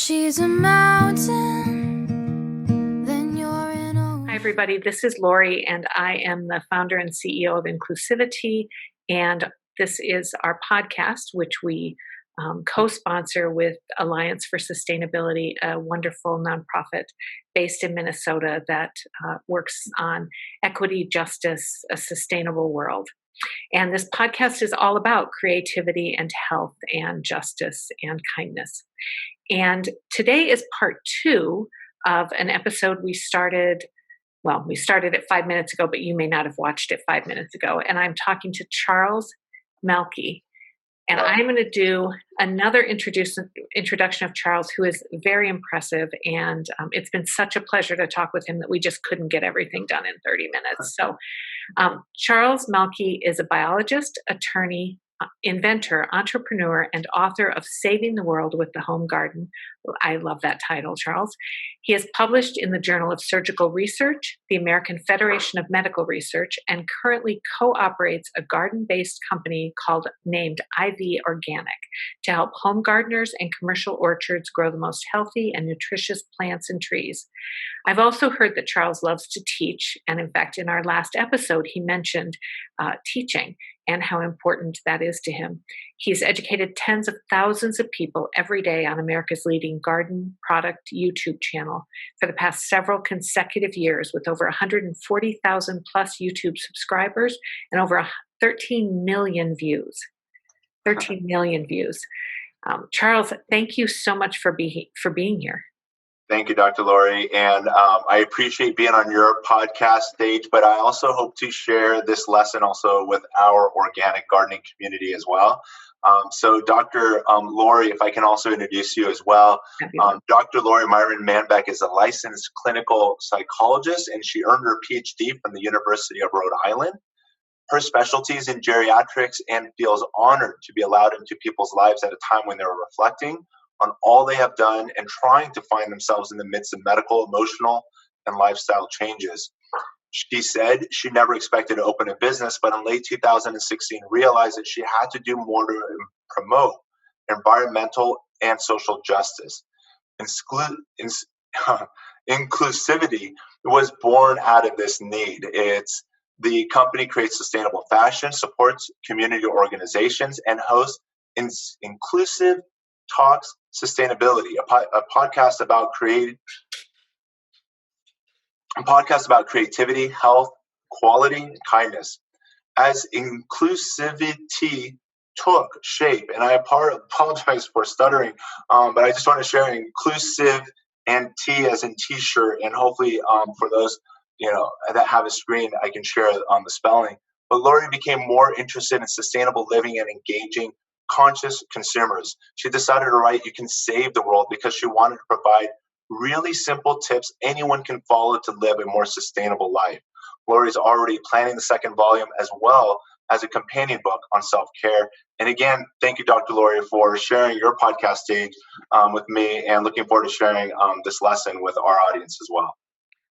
she's a mountain, then you're in a... Hi, everybody. This is Lori, and I am the founder and CEO of Inclusivi-TEA, and this is our podcast, which we co-sponsor with Alliance for Sustainability, a wonderful nonprofit based in Minnesota that works on equity, justice, a sustainable world. And this podcast is all about creativity and health and justice and kindness. And today is part 2 of an episode we started it 5 minutes ago, but you may not have watched it 5 minutes ago. And I'm talking to Charles Malki. And I'm going to do another introduction of Charles, who is very impressive. And it's been such a pleasure to talk with him that we just couldn't get everything done in 30 minutes. So Charles Malki is a biologist, attorney, inventor, entrepreneur, and author of Saving the World with the Home Garden. I love that title, Charles. He has published in the Journal of Surgical Research, the American Federation of Medical Research, and currently co-operates a garden-based company named IV Organic to help home gardeners and commercial orchards grow the most healthy and nutritious plants and trees. I've also heard that Charles loves to teach, and in fact, in our last episode, he mentioned teaching and how important that is to him. He's educated tens of thousands of people every day on America's leading garden product YouTube channel for the past several consecutive years, with over 140,000 plus YouTube subscribers and over 13 million views. 13 million views. Charles, thank you so much for being here. Thank you, Dr. Lori. And I appreciate being on your podcast stage, but I also hope to share this lesson also with our organic gardening community as well. So Dr. Lori, if I can also introduce you as well. Dr. Lori Myron Manbeck is a licensed clinical psychologist, and she earned her PhD from the University of Rhode Island. Her specialty is in geriatrics, and feels honored to be allowed into people's lives at a time when they're reflecting on all they have done and trying to find themselves in the midst of medical, emotional, and lifestyle changes. She said she never expected to open a business, but in late 2016 realized that she had to do more to promote environmental and social justice. Inclusivity was born out of this need. The company creates sustainable fashion, supports community organizations, and hosts Inclusive Talks Sustainability, a podcast about creativity, health, quality, and kindness. As Inclusivi-TEA took shape, and I apologize for stuttering, but I just want to share inclusive and T as in t-shirt, and hopefully for those that have a screen, I can share the spelling. But Lori became more interested in sustainable living and engaging conscious consumers. She decided to write You Can Save the World because she wanted to provide really simple tips anyone can follow to live a more sustainable life. Lori's already planning the second volume as well as a companion book on self-care. And again, thank you, Dr. Lori, for sharing your podcast stage with me, and looking forward to sharing this lesson with our audience as well.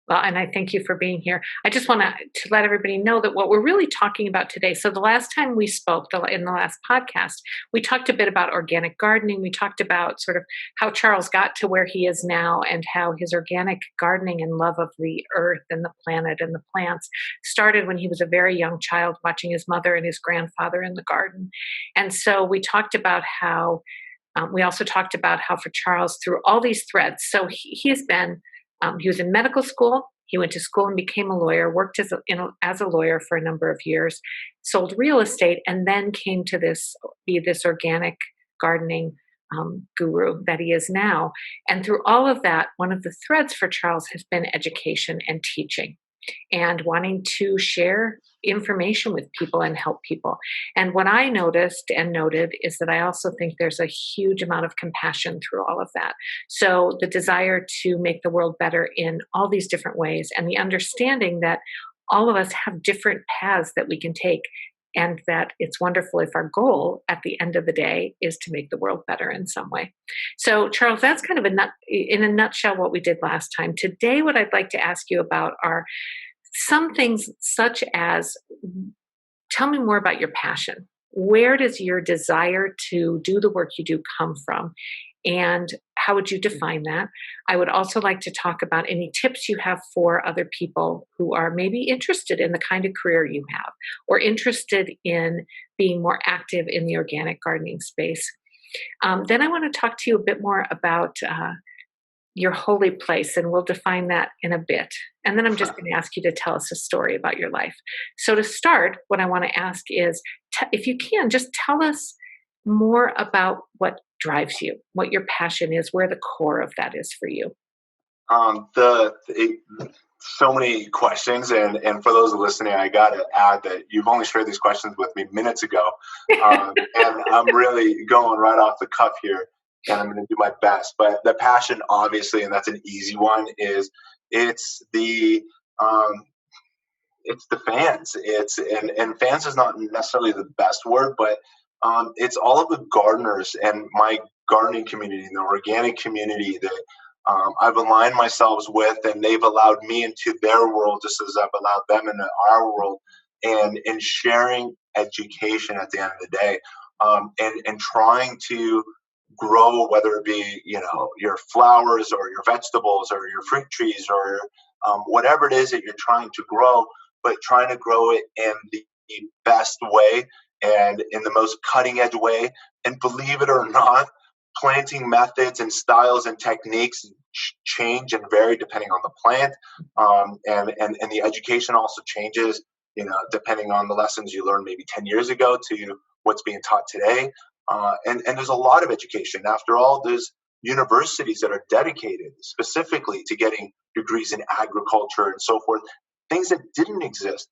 Well, and I thank you for being here. I just want to let everybody know that what we're really talking about today, so the last time we spoke, in the last podcast, we talked a bit about organic gardening. We talked about sort of how Charles got to where he is now, and how his organic gardening and love of the earth and the planet and the plants started when he was a very young child, watching his mother and his grandfather in the garden. And so we talked about how, we also talked about how for Charles, through all these threads, so he has been, he was in medical school. He went to school and became a lawyer, worked as a lawyer for a number of years, sold real estate, and then came to be this organic gardening guru that he is now. And through all of that, one of the threads for Charles has been education and teaching, and wanting to share information with people and help people. And what I noticed and noted is that I also think there's a huge amount of compassion through all of that. So the desire to make the world better in all these different ways, and the understanding that all of us have different paths that we can take, and that it's wonderful if our goal at the end of the day is to make the world better in some way. So Charles, that's kind of in a nutshell what we did last time. Today, what I'd like to ask you about are some things such as, tell me more about your passion. Where does your desire to do the work you do come from? And how would you define that? I would also like to talk about any tips you have for other people who are maybe interested in the kind of career you have, or interested in being more active in the organic gardening space. Then I want to talk to you a bit more about your holy place, and we'll define that in a bit. And then I'm just going to ask you to tell us a story about your life. So to start, what I want to ask is, if you can, just tell us more about what drives you, what your passion is, where the core of that is for you. So many questions, and for those listening, I got to add that you've only shared these questions with me minutes ago, and I'm really going right off the cuff here, and I'm going to do my best. But the passion, obviously, and that's an easy one, is it's the fans. And fans is not necessarily the best word, but it's all of the gardeners and my gardening community and the organic community that I've aligned myself with, and they've allowed me into their world just as I've allowed them into our world, and sharing education at the end of the day, and trying to grow, whether it be your flowers or your vegetables or your fruit trees or whatever it is that you're trying to grow, but trying to grow it in the best way and in the most cutting edge way. And believe it or not, planting methods and styles and techniques change and vary depending on the plant, and the education also changes, depending on the lessons you learned maybe 10 years ago to what's being taught today. And there's a lot of education. After all, there's universities that are dedicated specifically to getting degrees in agriculture and so forth, things that didn't exist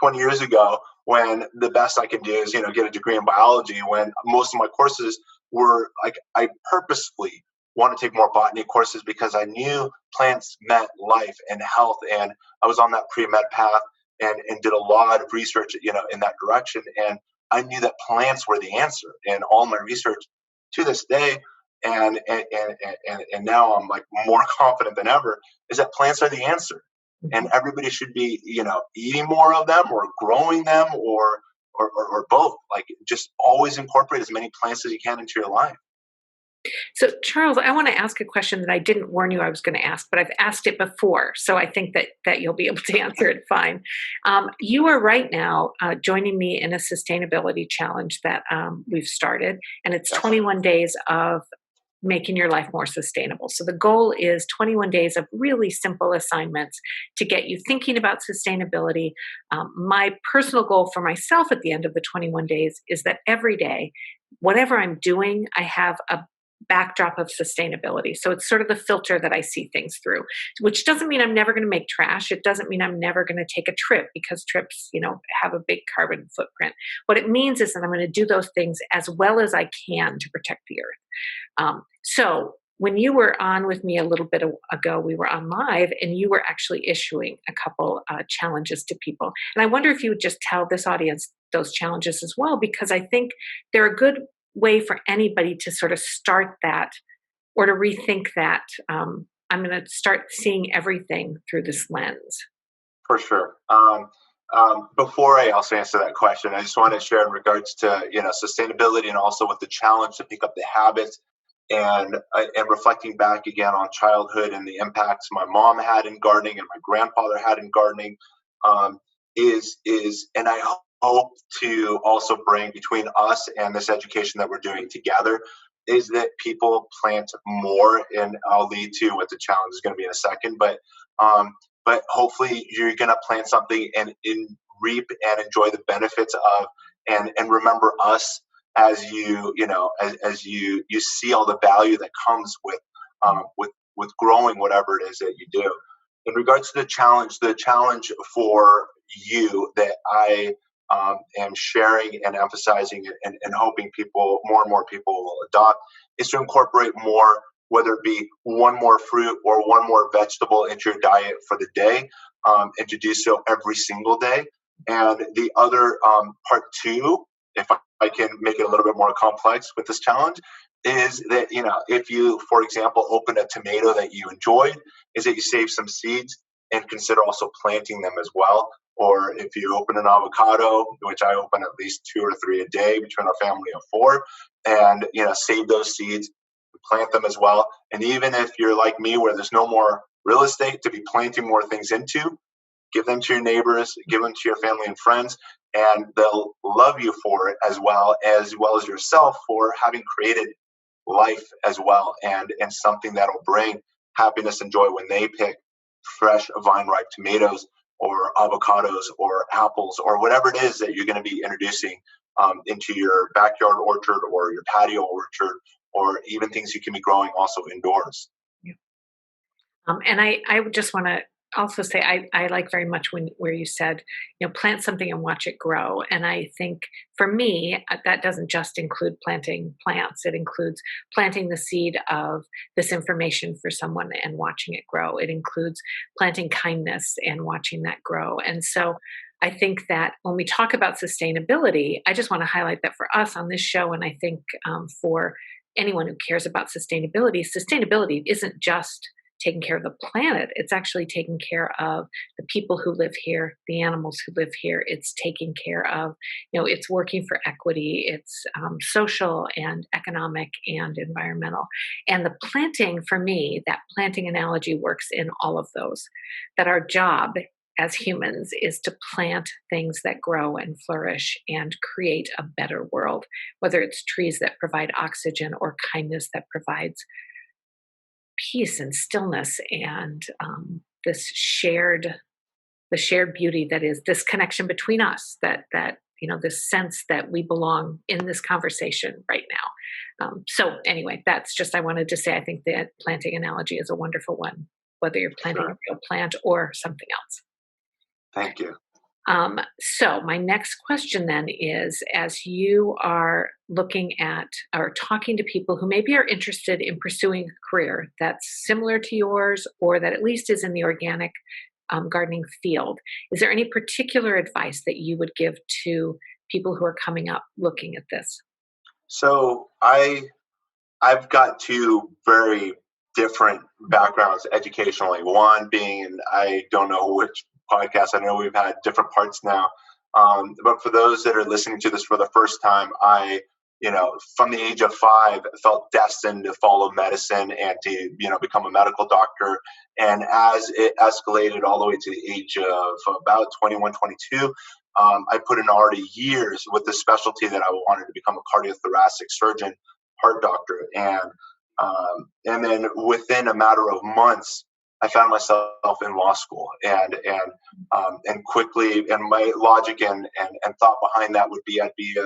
20 years ago, when the best I could do is, get a degree in biology, when most of my courses were like, I purposefully want to take more botany courses because I knew plants meant life and health. And I was on that pre-med path and did a lot of research, in that direction. And I knew that plants were the answer. And all my research to this day, and now I'm like more confident than ever, is that plants are the answer. And everybody should be, eating more of them or growing them or both. Like, just always incorporate as many plants as you can into your life. So, Charles, I want to ask a question that I didn't warn you I was going to ask, but I've asked it before, so I think that you'll be able to answer it fine. You are right now joining me in a sustainability challenge that we've started, and it's 21 days of making your life more sustainable. So the goal is 21 days of really simple assignments to get you thinking about sustainability. My personal goal for myself at the end of the 21 days is that every day, whatever I'm doing, I have a backdrop of sustainability. So it's sort of the filter that I see things through, which doesn't mean I'm never going to make trash. It doesn't mean I'm never going to take a trip, because trips, have a big carbon footprint. What it means is that I'm going to do those things as well as I can to protect the earth. So when you were on with me a little bit ago, we were on live, and you were actually issuing a couple challenges to people. And I wonder if you would just tell this audience those challenges as well, because I think they're a good way for anybody to sort of start that or to rethink that. I'm going to start seeing everything through this lens. For sure. Before I also answer that question, I just want to share in regards to sustainability, and also with the challenge to pick up the habits, and reflecting back again on childhood and the impacts my mom had in gardening and my grandfather had in gardening, and I hope to also bring between us and this education that we're doing together, is that people plant more. And I'll lead to what the challenge is going to be in a second, but hopefully you're going to plant something and reap and enjoy the benefits of, and remember us as as you see all the value that comes with growing whatever it is that you do. In regards to the challenge for you that I am sharing and emphasizing and hoping more and more people will adopt, is to incorporate more, whether it be one more fruit or one more vegetable into your diet for the day, and to do so every single day. And the other part two, if I can make it a little bit more complex with this challenge, is that, if you, for example, open a tomato that you enjoyed, is that you save some seeds and consider also planting them as well. Or if you open an avocado, which I open at least 2 or 3 a day between our family of 4, and save those seeds, plant them as well. And even if you're like me, where there's no more real estate to be planting more things into, give them to your neighbors, give them to your family and friends, and they'll love you for it as well as yourself for having created life as well, and something that'll bring happiness and joy when they pick fresh vine ripe tomatoes or avocados or apples or whatever it is that you're going to be introducing into your backyard orchard or your patio orchard, or even things you can be growing also indoors. Yeah. And I just want to also say I like very much where you said, plant something and watch it grow. And I think for me, that doesn't just include planting plants. It includes planting the seed of this information for someone and watching it grow. It includes planting kindness and watching that grow. And so I think that when we talk about sustainability, I just want to highlight that for us on this show, and I think for anyone who cares about sustainability isn't just taking care of the planet. It's actually taking care of the people who live here, the animals who live here. It's taking care of, it's working for equity. It's social and economic and environmental. And the planting, for me, that planting analogy works in all of those. That our job as humans is to plant things that grow and flourish and create a better world, whether it's trees that provide oxygen or kindness that provides peace and stillness and the shared beauty that is this connection between us, that this sense that we belong in this conversation right now. So anyway, that's just, I wanted to say, I think that planting analogy is a wonderful one, whether you're planting a real plant or something else. Thank you. So my next question then is, as you are looking at or talking to people who maybe are interested in pursuing a career that's similar to yours, or that at least is in the organic gardening field, is there any particular advice that you would give to people who are coming up looking at this? So I've got two very different backgrounds educationally. One being, and I don't know which podcast, I know we've had different parts now, but for those that are listening to this for the first time, I, from the age of 5, felt destined to follow medicine and to, become a medical doctor. And as it escalated all the way to the age of about 21, 22, I put in already years with the specialty that I wanted to become a cardiothoracic surgeon, heart doctor. And then within a matter of months, I found myself in law school, and quickly, and my logic and thought behind that would be I'd be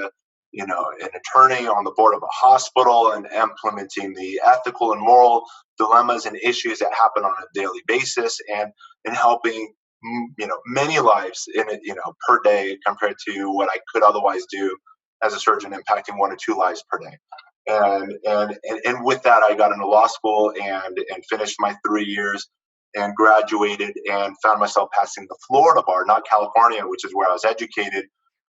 an attorney on the board of a hospital and implementing the ethical and moral dilemmas and issues that happen on a daily basis, and helping many lives in it per day compared to what I could otherwise do as a surgeon, impacting 1 or 2 lives per day. And with that, I got into law school and finished my 3 years and graduated, and found myself passing the Florida bar, not California, which is where I was educated.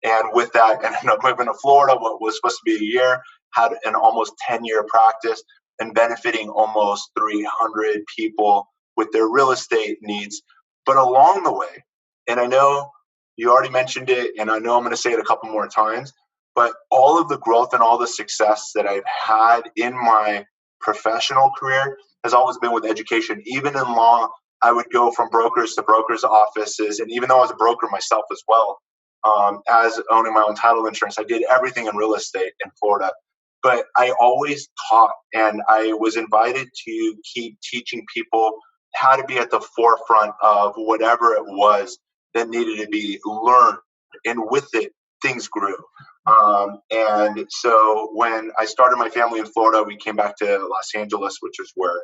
And with that, I ended up moving to Florida, what was supposed to be a year, had an almost 10-year practice, and benefiting almost 300 people with their real estate needs. But along the way, and I know you already mentioned it, and I know I'm going to say it a couple more times, but all of the growth and all the success that I've had in my professional career has always been with education. Even in law, I would go from brokers to brokers' offices. And even though I was a broker myself as well, as owning my own title insurance, I did everything in real estate in Florida. But I always taught, and I was invited to keep teaching people how to be at the forefront of whatever it was that needed to be learned. And with it, things grew. And so when I started my family in Florida, we came back to Los Angeles, which is where,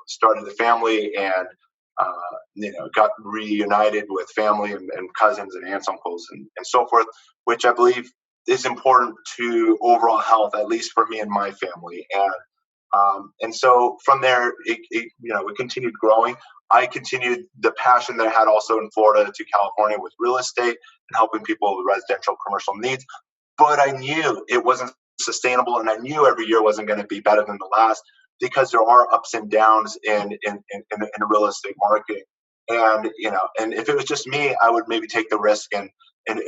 started the family, and, got reunited with family and cousins and aunts, uncles, and so forth, which I believe is important to overall health, at least for me and my family. And so from there, we continued growing. I continued the passion that I had also in Florida to California with real estate and helping people with residential commercial needs. But I knew it wasn't sustainable, and I knew every year wasn't going to be better than the last, because there are ups and downs in the real estate market. And and if it was just me, I would maybe take the risk and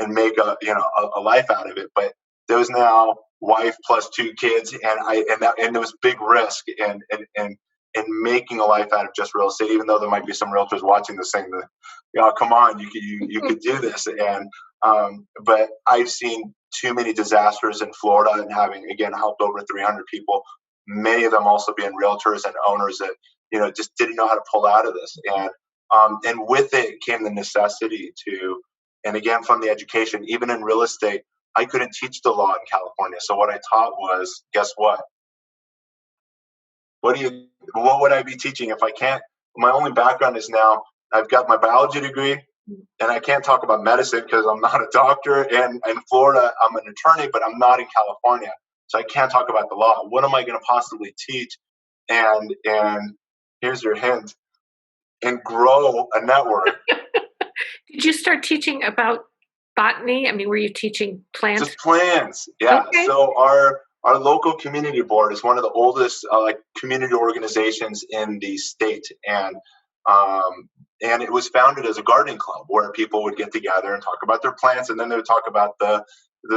make a life out of it. But there's now wife plus 2 kids, and there was big risk and making a life out of just real estate. Even though there might be some realtors watching this saying that, come on, you could do this. And but I've seen too many disasters in Florida, and having again helped over 300 people, many of them also being realtors and owners that just didn't know how to pull out of this. And with it came the necessity to, and again from the education, even in real estate, I couldn't teach the law in California. So what I taught was, guess what? What would I be teaching if I can't? My only background is now I've got my biology degree, and I can't talk about medicine because I'm not a doctor. And in Florida, I'm an attorney, but I'm not in California, so I can't talk about the law. What am I going to possibly teach? And here's your hint: and grow a network. Did you start teaching about botany? I mean, were you teaching plants? Just plants, yeah. Okay. So our local community board is one of the oldest community organizations in the state, and it was founded as a gardening club where people would get together and talk about their plants, and then they would talk about the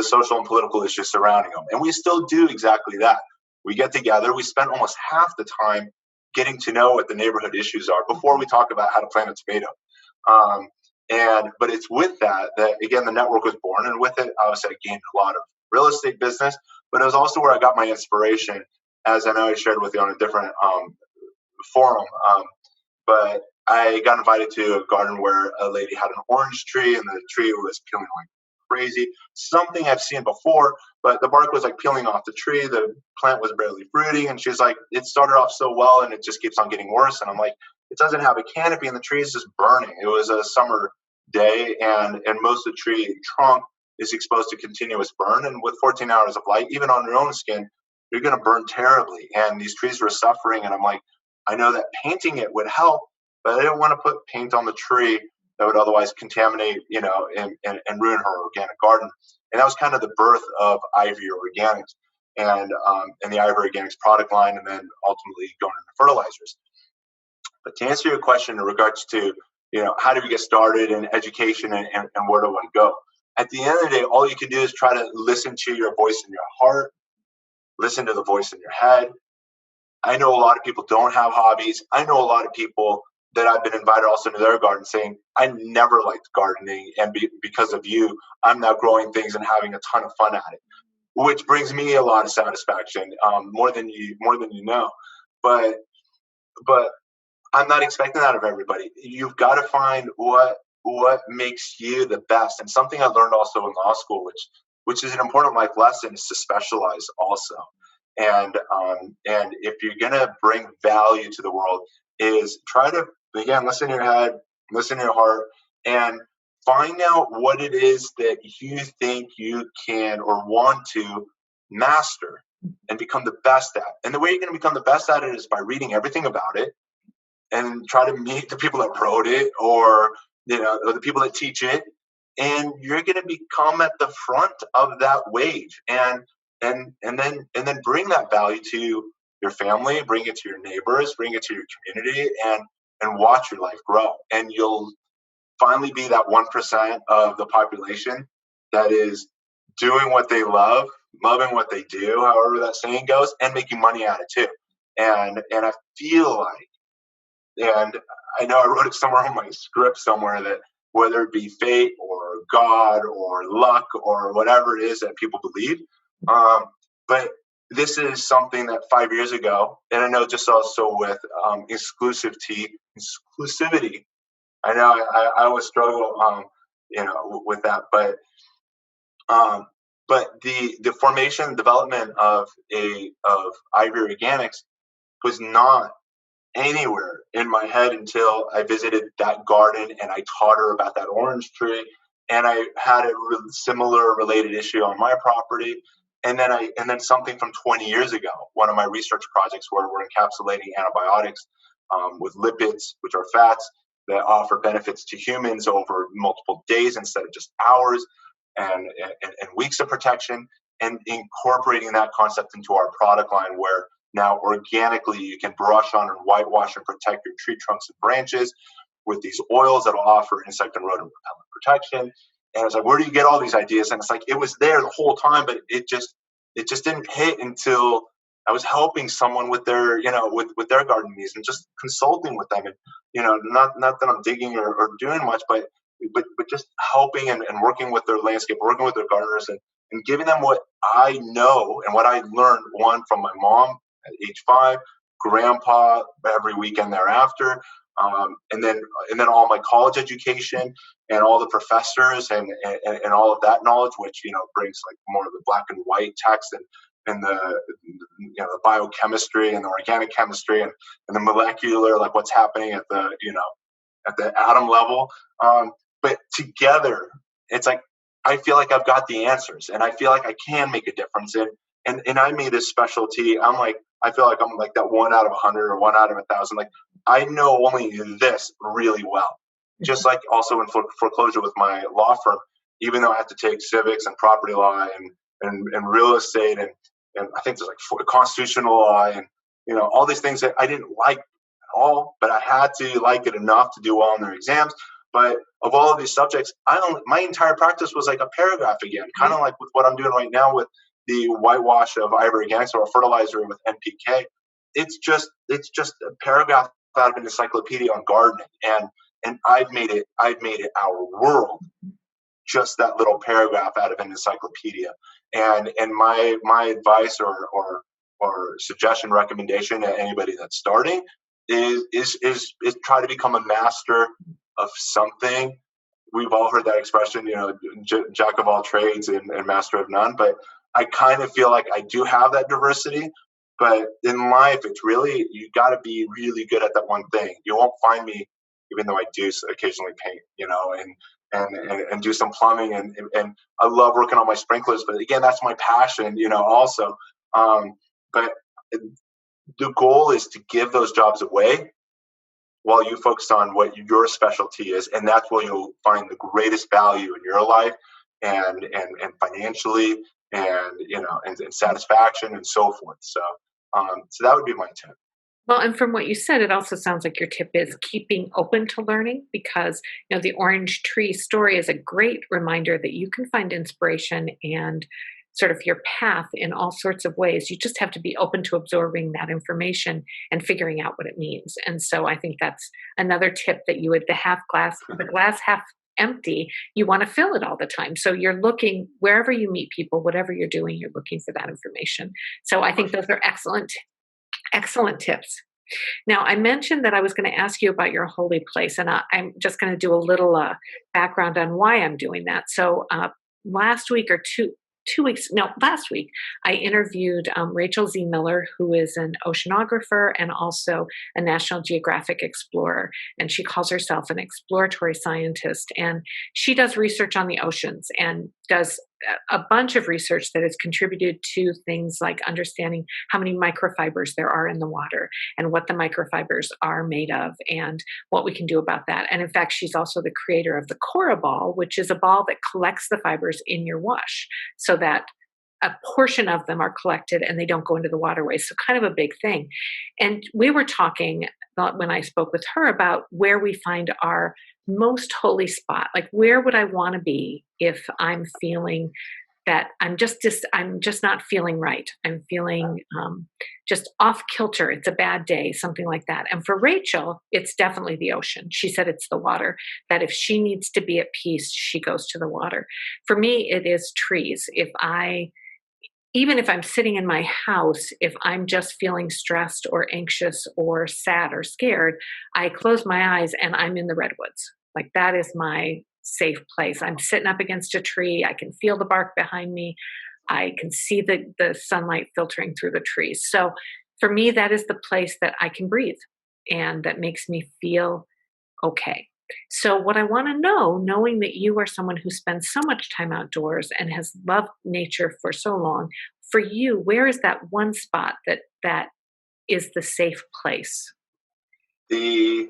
social and political issues surrounding them. And we still do exactly that. We get together. We spend almost half the time getting to know what the neighborhood issues are before we talk about how to plant a tomato. But it's with that again the network was born, and with it, obviously, I gained a lot of real estate business. But it was also where I got my inspiration, as I know I shared with you on a different forum. But I got invited to a garden where a lady had an orange tree, and the tree was peeling like crazy. Something I've seen before, but the bark was like peeling off the tree. The plant was barely fruiting, and she's like, it started off so well, and it just keeps on getting worse. And I'm like, it doesn't have a canopy, and the tree is just burning. It was a summer day, and most of the tree trunk is exposed to continuous burn. And with 14 hours of light, even on your own skin, you're going to burn terribly. And these trees were suffering. And I'm like, I know that painting it would help, but I didn't want to put paint on the tree that would otherwise contaminate, and ruin her organic garden. And that was kind of the birth of Ivory Organics and the Ivory Organics product line, and then ultimately going into fertilizers. But to answer your question in regards to, how do we get started in education and where do I go? At the end of the day, all you can do is try to listen to your voice in your heart, listen to the voice in your head. I know a lot of people don't have hobbies. I know a lot of people that I've been invited also to their garden saying, I never liked gardening, and because of you, I'm now growing things and having a ton of fun at it, which brings me a lot of satisfaction, more than you know. But I'm not expecting that of everybody. You've got to find what makes you the best. And something I learned also in law school, which is an important life lesson, is to specialize also. And if you're gonna bring value to the world, is try to again listen to your head, listen to your heart, and find out what it is that you think you can or want to master and become the best at. And the way you're going to become the best at it is by reading everything about it, and try to meet the people that wrote it, or or the people that teach it, and you're going to become at the front of that wave, and then bring that value to your family, bring it to your neighbors, bring it to your community, and watch your life grow. And you'll finally be that 1% of the population that is doing what they love, loving what they do, however that saying goes, and making money at it too. And I feel like, and I know I wrote it somewhere on my script somewhere, that whether it be fate or God or luck or whatever it is that people believe, but this is something that 5 years ago, and I know just also with inclusivity, I know I always struggle, with that, but the formation and development of Ivory Organics was not anywhere in my head until I visited that garden and I taught her about that orange tree, and I had a similar related issue on my property. And then something from 20 years ago, one of my research projects where we're encapsulating antibiotics with lipids, which are fats that offer benefits to humans over multiple days instead of just hours, and weeks of protection, and incorporating that concept into our product line, where now organically you can brush on and whitewash and protect your tree trunks and branches with these oils that will offer insect and rodent repellent protection. And I was like, where do you get all these ideas? And it's like, it was there the whole time, but it just it just didn't hit until I was helping someone with their, with their garden needs and just consulting with them. And, not that I'm digging or doing much, but just helping and working with their landscape, working with their gardeners, and giving them what I know and what I learned, one, from my mom at age 5, grandpa every weekend thereafter, and then all my college education and all the professors and all of that knowledge, which brings like more of the black and white text and the biochemistry and the organic chemistry and the molecular, like what's happening at the atom level. But together, it's like I feel like I've got the answers, and I feel like I can make a difference. And I made this specialty. I feel like I'm like that 1 out of 100 or 1 out of 1,000. Like I know only this really well. Just like also in foreclosure with my law firm, even though I have to take civics and property law and real estate and I think there's like constitutional law and all these things that I didn't like at all, but I had to like it enough to do well in their exams. But of all of these subjects, my entire practice was like a paragraph again, kind of like with what I'm doing right now with the whitewash of ivory organics or fertilizer with NPK. It's just a paragraph out of an encyclopedia on gardening, and I've made it our world. Just that little paragraph out of an encyclopedia, and my advice or suggestion, recommendation to anybody that's starting is try to become a master of something. We've all heard that expression, jack of all trades and master of none. But I kind of feel like I do have that diversity. But in life, it's really, you got to be really good at that one thing. You won't find me, even though I do occasionally paint, and do some plumbing and I love working on my sprinklers. But again, that's my passion, also. But the goal is to give those jobs away while you focus on what your specialty is, and that's where you'll find the greatest value in your life and financially and satisfaction and so forth. So that would be my tip. Well, and from what you said, it also sounds like your tip is keeping open to learning, because the orange tree story is a great reminder that you can find inspiration and sort of your path in all sorts of ways. You just have to be open to absorbing that information and figuring out what it means. And so I think that's another tip, that you would the glass half empty, you want to fill it all the time. So you're looking wherever you meet people, whatever you're doing, you're looking for that information. So I think those are excellent tips. Now, I mentioned that I was going to ask you about your holy place, and I'm just going to do a little background on why I'm doing that. So last week, I interviewed Rachel Z. Miller, who is an oceanographer and also a National Geographic explorer. And she calls herself an exploratory scientist. And she does research on the oceans and does a bunch of research that has contributed to things like understanding how many microfibers there are in the water and what the microfibers are made of and what we can do about that. And in fact, she's also the creator of the Cora ball, which is a ball that collects the fibers in your wash so that a portion of them are collected and they don't go into the waterways. So kind of a big thing. And we were talking when I spoke with her about where we find our most holy spot. Like, where would I want to be if I'm feeling that I'm just not feeling right? I'm feeling just off kilter. It's a bad day, something like that. And for Rachel, it's definitely the ocean. She said it's the water, that if she needs to be at peace, she goes to the water. For me, it is trees. Even if I'm sitting in my house, if I'm just feeling stressed or anxious or sad or scared, I close my eyes and I'm in the redwoods. Like, that is my safe place. I'm sitting up against a tree. I can feel the bark behind me. I can see the sunlight filtering through the trees. So for me, that is the place that I can breathe and that makes me feel okay. So what I want to know, knowing that you are someone who spends so much time outdoors and has loved nature for so long, for you, where is that one spot that is the safe place? The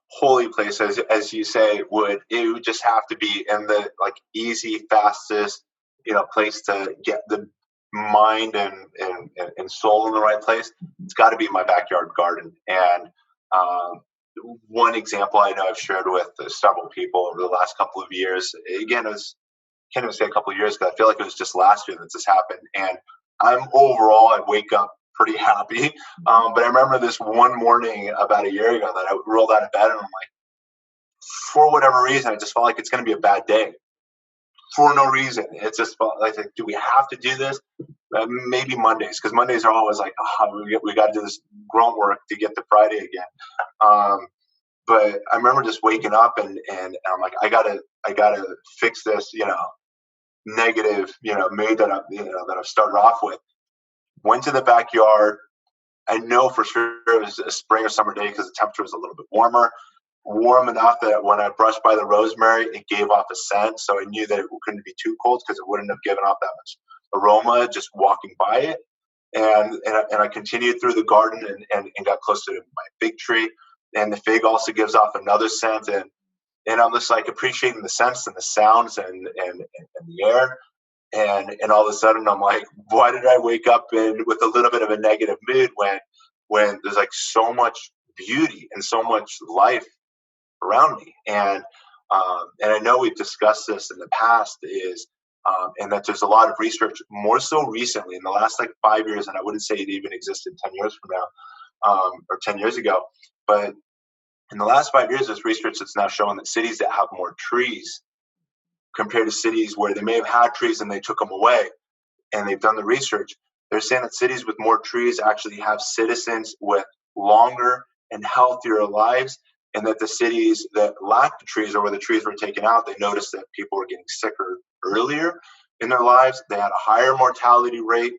holy place, as you say, would just have to be in the easy, fastest, place to get the mind and soul in the right place. It's got to be my backyard garden. And one example I know I've shared with several people over the last couple of years, again, is can't even say a couple of years because I feel like it was just last year that this happened. And I wake up pretty happy. But I remember this one morning about a year ago that I rolled out of bed and I'm like, for whatever reason, I just felt like it's going to be a bad day for no reason. It's just like, do we have to do this? Maybe Mondays, because Mondays are always like, oh, we got to do this grunt work to get to Friday again. But I remember just waking up and I'm like, I gotta fix this, negative, mood that I've started off with. Went to the backyard. I know for sure it was a spring or summer day because the temperature was a little bit warm enough that when I brushed by the rosemary, it gave off a scent. So I knew that it couldn't be too cold because it wouldn't have given off that much aroma just walking by it. And I continued through the garden and got close to my fig tree. And the fig also gives off another scent. And I'm just like appreciating the scents and the sounds and the air. And all of a sudden I'm like, why did I wake up with a little bit of a negative mood when there's like so much beauty and so much life around me? And I know we've discussed this in the past and that there's a lot of research more so recently in the last like 5 years, and I wouldn't say it even existed 10 years from now or 10 years ago, but in the last 5 years, there's research that's now showing that cities that have more trees compared to cities where they may have had trees and they took them away, and they've done the research, they're saying that cities with more trees actually have citizens with longer and healthier lives, and that the cities that lacked the trees or where the trees were taken out, they noticed that people were getting sicker earlier in their lives. They had a higher mortality rate.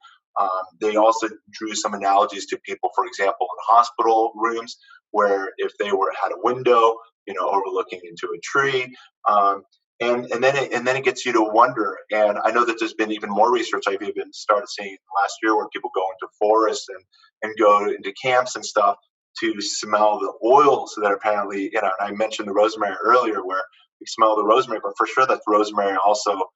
They also drew some analogies to people, for example, in hospital rooms, where if they had a window, overlooking into a tree, and then it gets you to wonder. And I know that there's been even more research I've even started seeing last year where people go into forests and go into camps and stuff to smell the oils that apparently, and I mentioned the rosemary earlier, where we smell the rosemary, but for sure that's rosemary also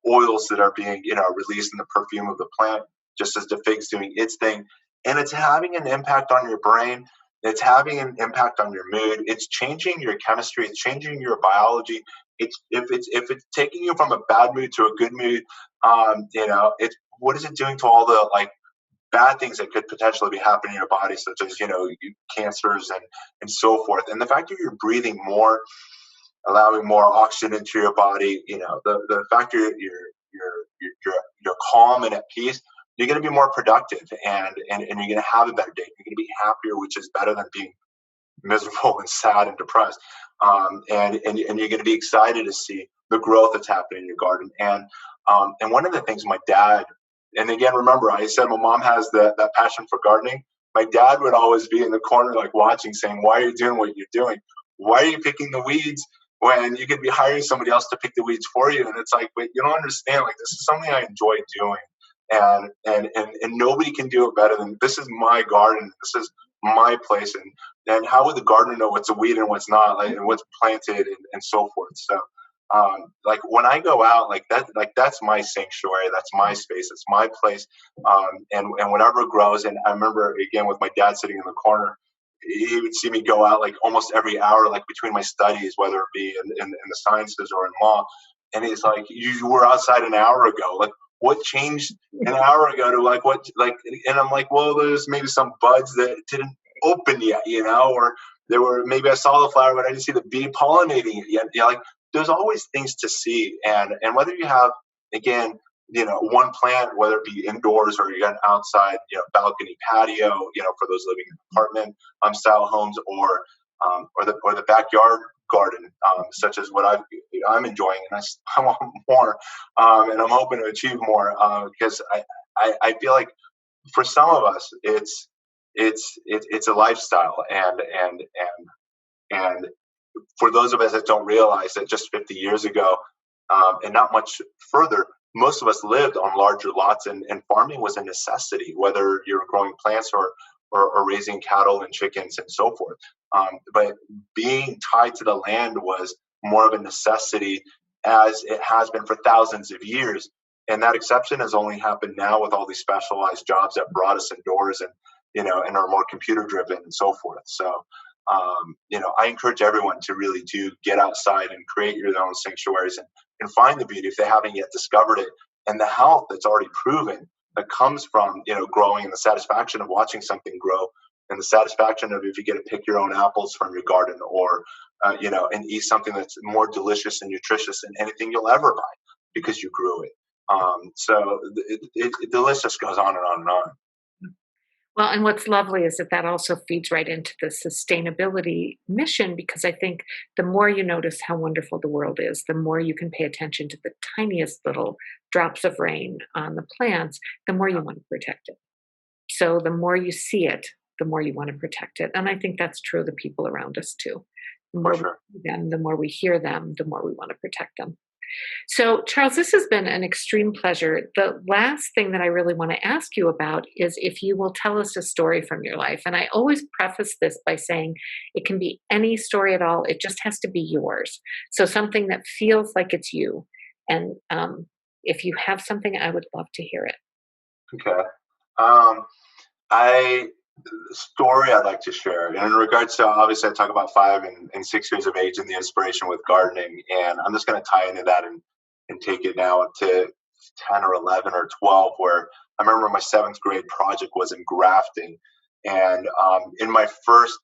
oils that are being, released in the perfume of the plant, just as the fig's doing its thing. And it's having an impact on your brain. It's having an impact on your mood. It's changing your chemistry. It's changing your biology. If it's taking you from a bad mood to a good mood, what is it doing to all the like bad things that could potentially be happening in your body, such as cancers and so forth. And the fact that you're breathing more, allowing more oxygen into your body, the fact that you're calm and at peace, you're going to be more productive and you're going to have a better day. You're going to be happier, which is better than being miserable and sad and depressed. And you're going to be excited to see the growth that's happening in your garden. And one of the things my dad, and again, remember, I said my mom has that passion for gardening. My dad would always be in the corner, like watching, saying, "Why are you doing what you're doing? Why are you picking the weeds when you could be hiring somebody else to pick the weeds for you?" And it's like, wait, you don't understand. Like, this is something I enjoy doing, and nobody can do it better than this. Is my garden. This is my place. And how would the gardener know what's a weed and what's not, like, and what's planted and so forth? So. Like when I go out, that's my sanctuary, that's my space, it's my place, and whatever grows. And I remember again with my dad sitting in the corner, he would see me go out like almost every hour, like between my studies, whether it be in the sciences or in law. And he's like, "You were outside an hour ago. Like, what changed an hour ago to like what like?" And I'm like, "Well, there's maybe some buds that didn't open yet, or there were maybe I saw the flower, but I didn't see the bee pollinating it yet." Like. There's always things to see, and whether you have, again, one plant, whether it be indoors or you got an outside, balcony patio, for those living in apartment style homes, or the backyard garden, such as what I'm enjoying, and I want more, and I'm hoping to achieve more, because I feel like for some of us it's a lifestyle, and for those of us that don't realize that just 50 years ago, and not much further, most of us lived on larger lots, and farming was a necessity, whether you're growing plants or raising cattle and chickens and so forth. But being tied to the land was more of a necessity, as it has been for thousands of years. And that exception has only happened now with all these specialized jobs that brought us indoors and are more computer driven and so forth. So I encourage everyone to really do get outside and create your own sanctuaries and find the beauty if they haven't yet discovered it, and the health that's already proven that comes from growing, and the satisfaction of watching something grow, and the satisfaction of if you get to pick your own apples from your garden, or and eat something that's more delicious and nutritious than anything you'll ever buy because you grew it. So the list just goes on and on and on. Well, and what's lovely is that also feeds right into the sustainability mission, because I think the more you notice how wonderful the world is, the more you can pay attention to the tiniest little drops of rain on the plants, the more you want to protect it. So the more you see it, the more you want to protect it. And I think that's true of the people around us too. The more we see them, the more we hear them, the more we want to protect them. So, Charles, this has been an extreme pleasure. The last thing that I really want to ask you about is if you will tell us a story from your life. And I always preface this by saying it can be any story at all. It just has to be yours. So something that feels like it's you. And if you have something, I would love to hear it. Okay. Story I'd like to share. And in regards to, obviously, I talk about 5 and 6 years of age and the inspiration with gardening. And I'm just going to tie into that and take it now up to 10 or 11 or 12, where I remember my 7th grade project was in grafting. And in my first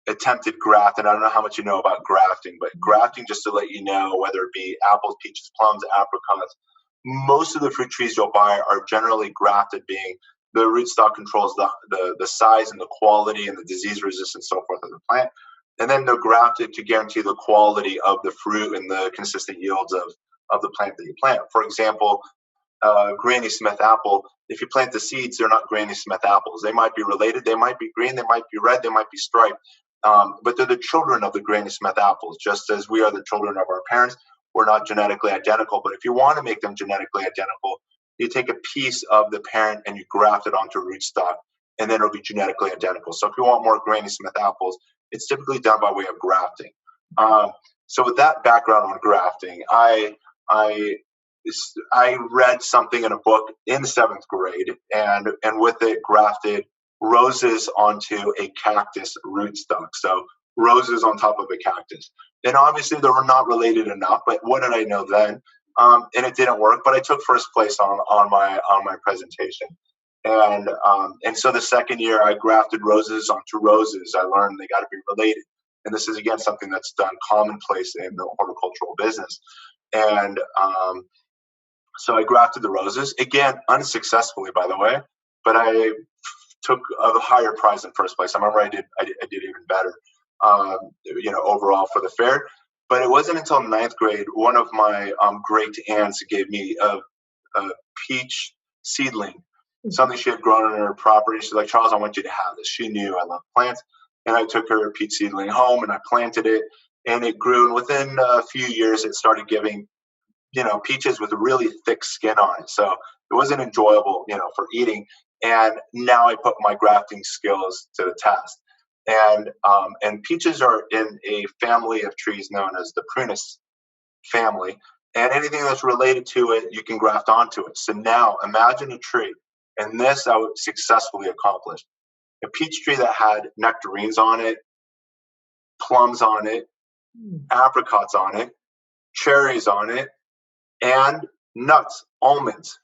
attempted graft, and I don't know how much you know about grafting, but grafting, just to let you know, whether it be apples, peaches, plums, apricots, most of the fruit trees you'll buy are generally grafted, being the rootstock controls the size and the quality and the disease resistance, so forth, of the plant. And then they're grafted to guarantee the quality of the fruit and the consistent yields of the plant that you plant. For example, Granny Smith apple, if you plant the seeds, they're not Granny Smith apples. They might be related, they might be green, they might be red, they might be striped. But they're the children of the Granny Smith apples, just as we are the children of our parents. We're not genetically identical, but if you want to make them genetically identical, you take a piece of the parent and you graft it onto rootstock, and then it'll be genetically identical. So if you want more Granny Smith apples, it's typically done by way of grafting. So with that background on grafting, I read something in a book in the 7th grade, and with it grafted roses onto a cactus rootstock. So roses on top of a cactus. And obviously they were not related enough, but what did I know then? And it didn't work, but I took first place on my presentation. And so the second year I grafted roses onto roses. I learned they got to be related. And this is, again, something that's done commonplace in the horticultural business. And so I grafted the roses, again, unsuccessfully, by the way, but I took a higher prize in first place. I remember I did even better, overall for the fair. But it wasn't until 9th grade, one of my great aunts gave me a peach seedling, something she had grown on her property. She's like, Charles, I want you to have this. She knew I love plants. And I took her peach seedling home and I planted it, and it grew. And within a few years, it started giving, peaches with a really thick skin on it. So it wasn't enjoyable, for eating. And now I put my grafting skills to the test. And peaches are in a family of trees known as the prunus family, and anything that's related to it, you can graft onto it. So now imagine a tree, and this I would successfully accomplish. A peach tree that had nectarines on it, plums on it, apricots on it, cherries on it, and nuts, almonds.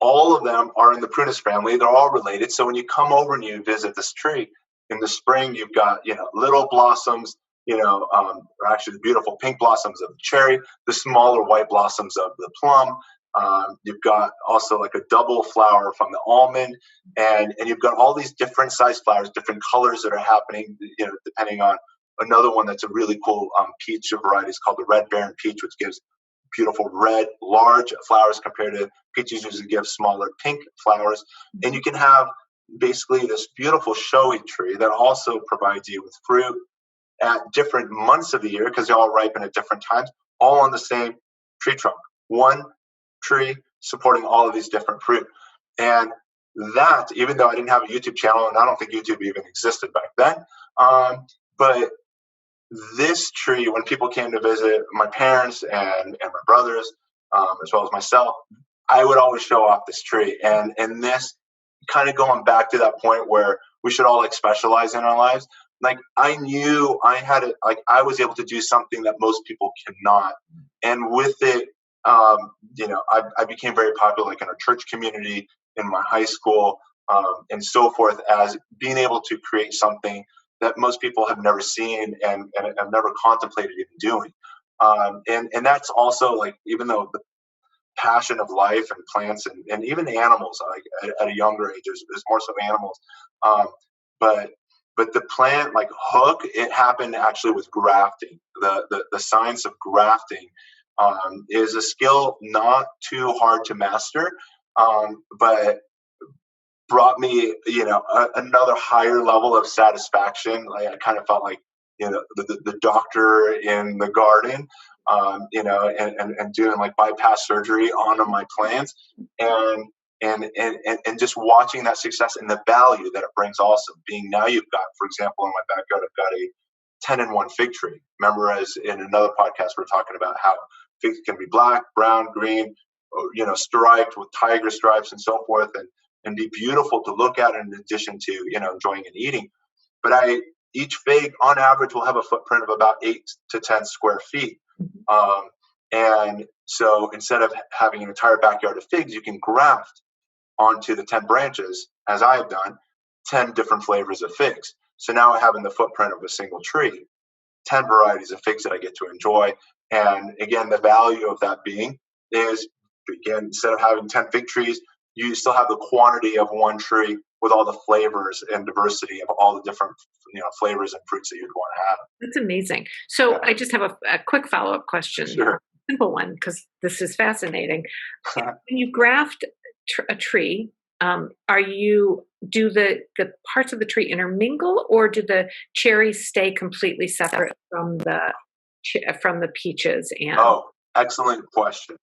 All of them are in the prunus family. They're all related. So when you come over and you visit this tree, in the spring, you've got, little blossoms, or actually the beautiful pink blossoms of the cherry, the smaller white blossoms of the plum. You've got also like a double flower from the almond, and you've got all these different size flowers, different colors that are happening, depending on another one that's a really cool peach variety is called the red baron peach, which gives beautiful red, large flowers compared to peaches usually give smaller pink flowers. And you can have basically this beautiful showy tree that also provides you with fruit at different months of the year, because they all ripen at different times, all on the same tree trunk. One tree supporting all of these different fruit. And that, even though I didn't have a YouTube channel, and I don't think YouTube even existed back then, but this tree, when people came to visit my parents and my brothers, as well as myself, I would always show off this tree. And this kind of going back to that point where we should all specialize in our lives. like I knew I had it, like I was able to do something that most people cannot. And with it, I became very popular, like in our church community, in my high school, and so forth, as being able to create something that most people have never seen and have never contemplated even doing. And that's also like, even though the passion of life and plants and even animals, like at a younger age, there's more so animals. Um, but but the plant, like hook, it happened actually with grafting. The science of grafting is a skill not too hard to master, but brought me, another higher level of satisfaction. Like I kind of felt like, the doctor in the garden, and doing like bypass surgery on my plants, and and just watching that success and the value that it brings. Also, being now you've got, for example, in my backyard, I've got a 10-in-1 fig tree. Remember, as in another podcast, we're talking about how figs can be black, brown, green, striped with tiger stripes and so forth, and be beautiful to look at in addition to, enjoying and eating. But each fig on average will have a footprint of about 8 to 10 square feet. And so instead of having an entire backyard of figs, you can graft onto the 10 branches, as I have done, 10 different flavors of figs. So now I have in the footprint of a single tree 10 varieties of figs that I get to enjoy. And again, the value of that being is, again, instead of having 10 fig trees, you still have the quantity of one tree with all the flavors and diversity of all the different, flavors and fruits that you'd want to have. That's amazing. So I just have a quick follow-up question. Sure. Simple one, because this is fascinating. When you graft a tree, do the parts of the tree intermingle, or do the cherries stay completely separate from the peaches? And Excellent question.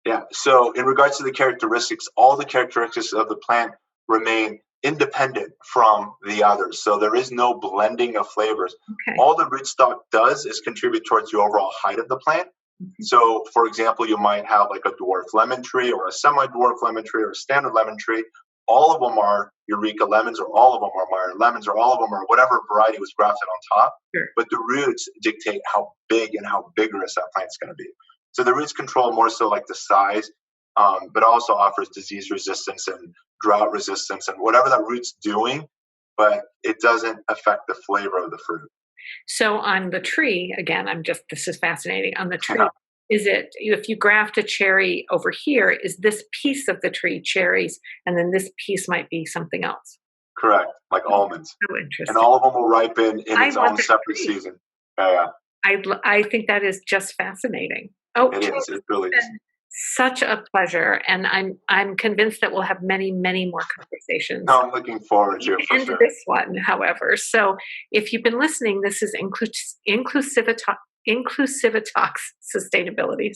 Yeah. So in regards to the characteristics, all the characteristics of the plant remain independent from the others. So there is no blending of flavors. Okay. All the rootstock does is contribute towards the overall height of the plant. Mm-hmm. So, for example, you might have like a dwarf lemon tree or a semi-dwarf lemon tree or a standard lemon tree. All of them are Eureka lemons, or all of them are Myron lemons, or all of them are whatever variety was grafted on top. Sure. But the roots dictate how big and how vigorous that plant's going to be. So the roots control more so like the size, but also offers disease resistance and drought resistance and whatever that root's doing, but it doesn't affect the flavor of the fruit. So on the tree, again, this is fascinating. On the tree, is it, if you graft a cherry over here, is this piece of the tree cherries, and then this piece might be something else? Correct, like almonds. So interesting. And all of them will ripen in its own separate season. Yeah. I think that is just fascinating. It is. It really is. Such a pleasure, and I'm convinced that we'll have many, many more conversations. No, I'm looking forward to it for sure. This one, however. So if you've been listening, this is Inclusivi-TEA Sustainability.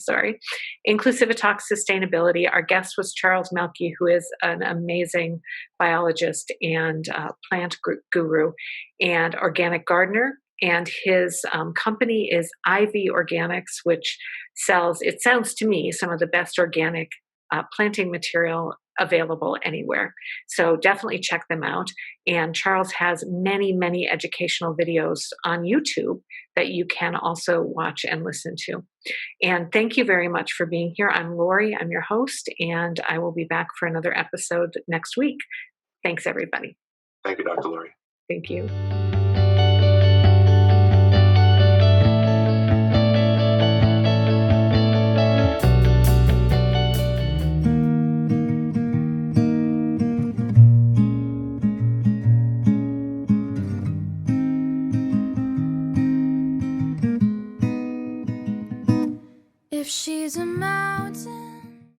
Inclusivi-TEA Sustainability. Our guest was Charles Malki, who is an amazing biologist and plant guru and organic gardener. And his company is Ivy Organics, which sells, it sounds to me, some of the best organic planting material available anywhere. So definitely check them out. And Charles has many, many educational videos on YouTube that you can also watch and listen to. And thank you very much for being here. I'm Lori, I'm your host, and I will be back for another episode next week. Thanks, everybody. Thank you, Dr. Lori. Thank you. If she's a mountain